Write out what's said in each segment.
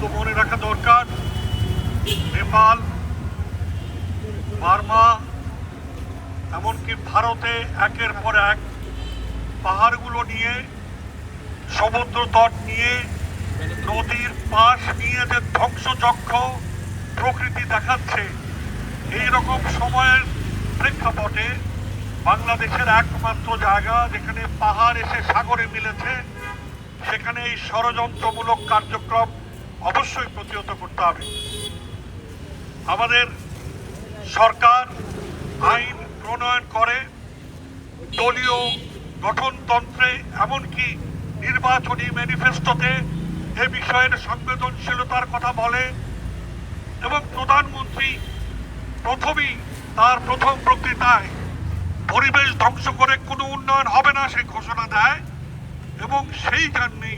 শুধু মনে রাখা দরকার, নেপাল, বার্মা, এমনকি ভারতে একের পর এক পাহাড়গুলো নিয়ে, সমুদ্র তট নিয়ে, নদীর পাশ নিয়ে যে ধ্বংসযজ্ঞ প্রকৃতি দেখাচ্ছে, এইরকম সময়ের প্রেক্ষাপটে বাংলাদেশের একমাত্র জায়গা যেখানে পাহাড় এসে সাগরে মিলেছে, সেখানে এই ষড়যন্ত্রমূলক কার্যক্রম অবশ্যই প্রতিহত করতে হবে। আমাদের সরকার আইন প্রণয়ন করে, দলীয় গঠনতন্ত্রে এমনকি নির্বাচনী ম্যানিফেস্টোতে এ বিষয়ের সংবেদনশীলতার কথা বলে, এবং প্রধানমন্ত্রী প্রথমেই তার প্রথম বক্তৃতায় পরিবেশ ধ্বংস করে কোনো উন্নয়ন হবে না সেই ঘোষণা দেয়। এবং সেই জন্যই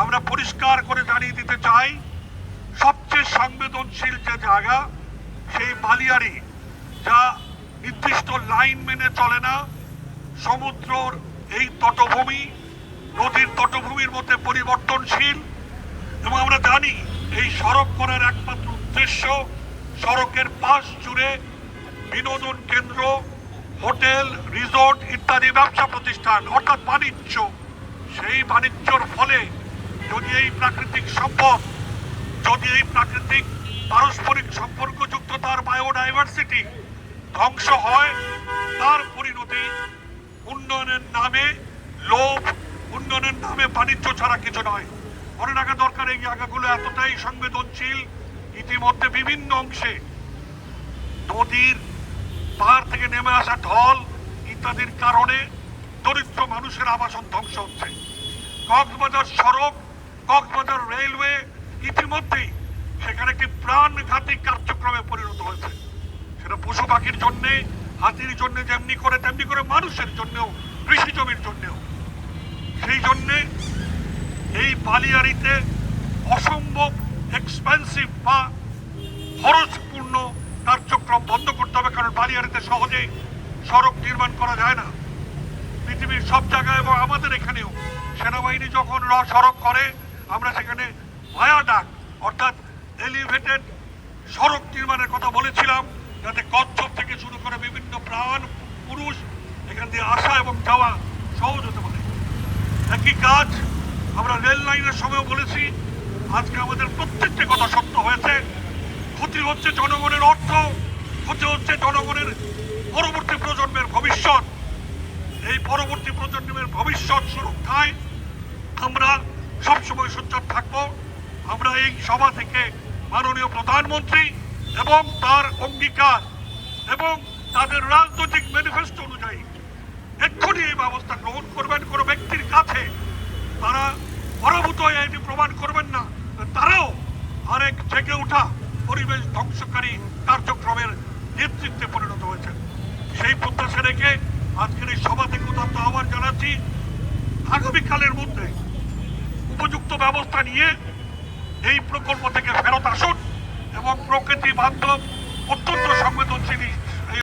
আমরা পরিষ্কার করে জানিয়ে দিতে চাই, সবচেয়ে সংবেদনশীল যে জায়গা সেই বালিয়াড়ি, যা নির্দিষ্ট লাইন মেনে চলে না, সমুদ্রর এই তটভূমি নদীর তটভূমির মধ্যে পরিবর্তনশীল। এবং আমরা জানি এই সড়ক করার একমাত্র উদ্দেশ্য সড়কের পাশ জুড়ে বিনোদন কেন্দ্র, হোটেল, রিসোর্ট ইত্যাদি ব্যবসা প্রতিষ্ঠান, অর্থাৎ বাণিজ্য। সেই বাণিজ্যর ফলে যদি এই প্রাকৃতিক সম্পদ, যদি এই প্রাকৃতিক পারস্পরিক সম্পর্কযুক্ত তার বায়োডাইভার্সিটি ধ্বংস হয়, তার পরিণতি উন্নয়নের নামে লোভ, উন্নয়নের নামে বাণিজ্য ছাড়া কিছু নয়। মনে রাখা দরকার, এই জায়গাগুলো এতটাই সংবেদনশীল, ইতিমধ্যে বিভিন্ন অংশে নদীর পাহাড় থেকে নেমে আসা ঢল ইত্যাদির কারণে দরিদ্র মানুষের আবাসন ধ্বংস হচ্ছে। কক্সবাজার সড়ক, কক্সবাজার রেলওয়ে ইতিমধ্যেই সেখানে একটি প্রাণঘাতী কার্যক্রমে পরিণত হয়েছে। সেটা পশু পাখির জন্যে, হাতির জন্য যেমনি করে তেমনি করে মানুষের জন্যেও, কৃষি জমির জন্যেও। সেই জন্যে এই বালিয়াড়িতে অসম্ভব এক্সপেন্সিভ বা খরচপূর্ণ কার্যক্রম বন্ধ করতে হবে, কারণ বালিয়াড়িতে সহজেই সড়ক নির্মাণ করা যায় না। পৃথিবীর সব জায়গায় এবং আমাদের এখানেও সেনাবাহিনী যখন সড়ক করে, আমরা সেখানে ভায়াডাক অর্থাৎ এলিভেটেড সড়ক নির্মাণের কথা বলেছিলাম, যাতে কচ্ছপ থেকে শুরু করে বিভিন্ন প্রাণ পুরুষ এখান দিয়ে আসা এবং যাওয়া সহজ হতে পারে। একই কাজ আমরা রেল লাইনের সময়ও বলেছি। আজকে আমাদের প্রত্যেকটি কথা সত্য হয়েছে। ক্ষতি হচ্ছে জনগণের অর্থ, ক্ষতি হচ্ছে জনগণের পরবর্তী প্রজন্মের ভবিষ্যৎ। এই পরবর্তী প্রজন্মের ভবিষ্যৎ সুরক্ষায় আমরা সবসময় সোচ্চার থাকব। আমরা এই সভা থেকে মাননীয় প্রধানমন্ত্রী এবং তার অঙ্গীকার এবং তাদের রাজনৈতিক ম্যানিফেস্টো অনুযায়ী এক্ষুনি এই ব্যবস্থা গ্রহণ করবেন। কোনো ব্যক্তির কাছে তারা পরাভূত হয়ে এটি প্রমাণ করবেন না, তারাও আরেক জেগে ওঠা পরিবেশ ধ্বংসকারী কার্যক্রমের নেতৃত্বে পরিণত হয়েছে। সেই প্রত্যাশা রেখে আজকের এই সভা থেকে উদাত্ত আহ্বান জানাচ্ছি, আগামীকালের মধ্যে উপযুক্ত ব্যবস্থা নিয়ে এই প্রকল্প থেকে ফেরত আসুন এবং প্রকৃতি বান্ধব, অত্যন্ত সংবেদনশীল